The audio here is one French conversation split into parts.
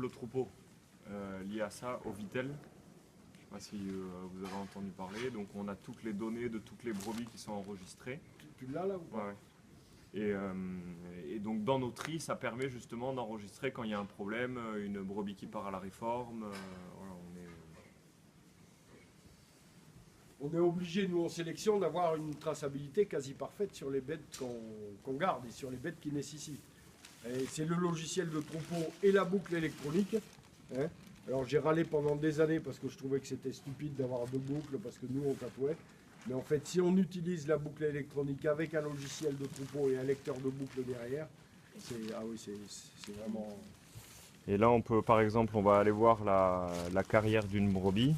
le troupeau lié à ça, au Vitel. Je ne sais pas si vous avez entendu parler. Donc on a toutes les données de toutes les brebis qui sont enregistrées. Tu l'as là ou pas? Ouais. Et donc dans nos tris, ça permet justement d'enregistrer quand il y a un problème, une brebis qui part à la réforme. Voilà, On est obligé, nous en sélection, d'avoir une traçabilité quasi parfaite sur les bêtes qu'on garde et sur les bêtes qui nécessitent. Et c'est le logiciel de troupeau et la boucle électronique. Hein. Alors j'ai râlé pendant des années parce que je trouvais que c'était stupide d'avoir deux boucles parce que nous on tatouait. Mais en fait, si on utilise la boucle électronique avec un logiciel de troupeau et un lecteur de boucle derrière, c'est vraiment... Et là, on peut, par exemple, on va aller voir la carrière d'une brebis.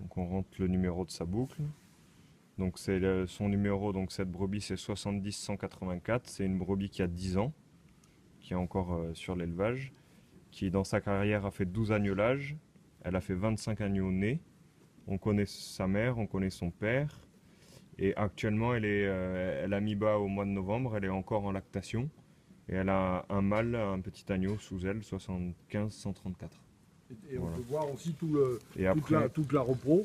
Donc on rentre le numéro de sa boucle. Donc c'est son numéro, donc cette brebis c'est 70 184. C'est une brebis qui a 10 ans, qui est encore sur l'élevage, qui dans sa carrière a fait 12 agnelages. Elle a fait 25 agneaux nés. On connaît sa mère, on connaît son père. Et actuellement, elle a mis bas au mois de novembre, elle est encore en lactation. Et elle a un mâle, un petit agneau sous elle, 75 134. Et on Voilà. peut voir aussi toute la repro.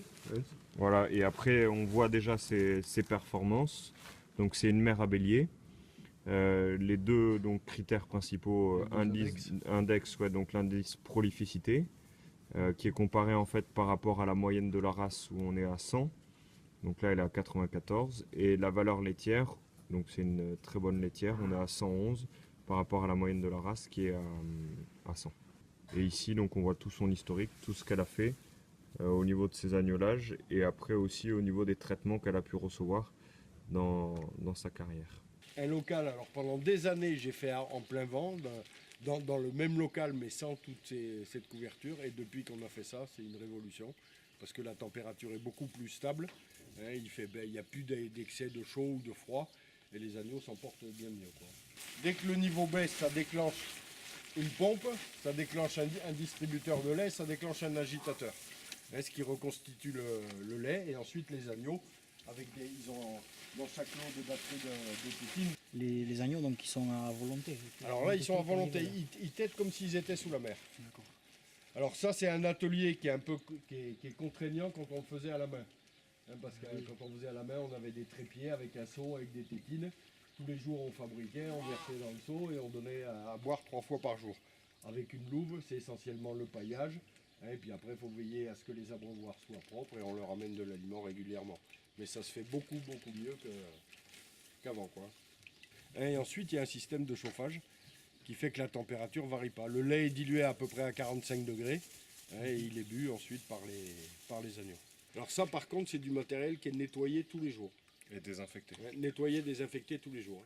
Voilà, et après on voit déjà ses performances. Donc c'est une mère à bélier. Les deux donc, critères principaux, index ouais, donc l'indice prolificité, qui est comparé en fait par rapport à la moyenne de la race où on est à 100. Donc là elle est à 94. Et la valeur laitière, donc c'est une très bonne laitière, on est à 111 par rapport à la moyenne de la race qui est à 100. Et ici donc on voit tout son historique, tout ce qu'elle a fait au niveau de ses agnelages et après aussi au niveau des traitements qu'elle a pu recevoir dans sa carrière. Un local, alors pendant des années j'ai fait en plein vent, dans le même local mais sans toute cette couverture, et depuis qu'on a fait ça c'est une révolution parce que la température est beaucoup plus stable, hein, il n'y a plus d'excès de chaud ou de froid et les agneaux s'en portent bien mieux, quoi. Dès que le niveau baisse, ça déclenche une pompe, ça déclenche un distributeur de lait, ça déclenche un agitateur, hein, ce qui reconstitue le lait, et ensuite les agneaux, ils ont dans chaque lot de batterie de tétine. Les agneaux donc, qui sont à volonté. Alors là, ils sont à volonté, ils têtent comme s'ils étaient sous la mer. Alors ça, c'est un atelier qui est contraignant quand on le faisait à la main. Hein, parce que quand on faisait à la main, on avait des trépieds avec un seau, avec des tétines. Tous les jours, on fabriquait, on versait dans le seau et on donnait à boire 3 fois par jour. Avec une louve, c'est essentiellement le paillage. Hein, et puis après, il faut veiller à ce que les abreuvoirs soient propres et on leur amène de l'aliment régulièrement. Mais ça se fait beaucoup mieux qu'avant, quoi. Et ensuite, il y a un système de chauffage qui fait que la température ne varie pas. Le lait est dilué à peu près à 45 degrés, hein, et il est bu ensuite par les agneaux. Alors ça, par contre, c'est du matériel qui est nettoyé tous les jours. Et désinfecté. Nettoyé, désinfecté tous les jours.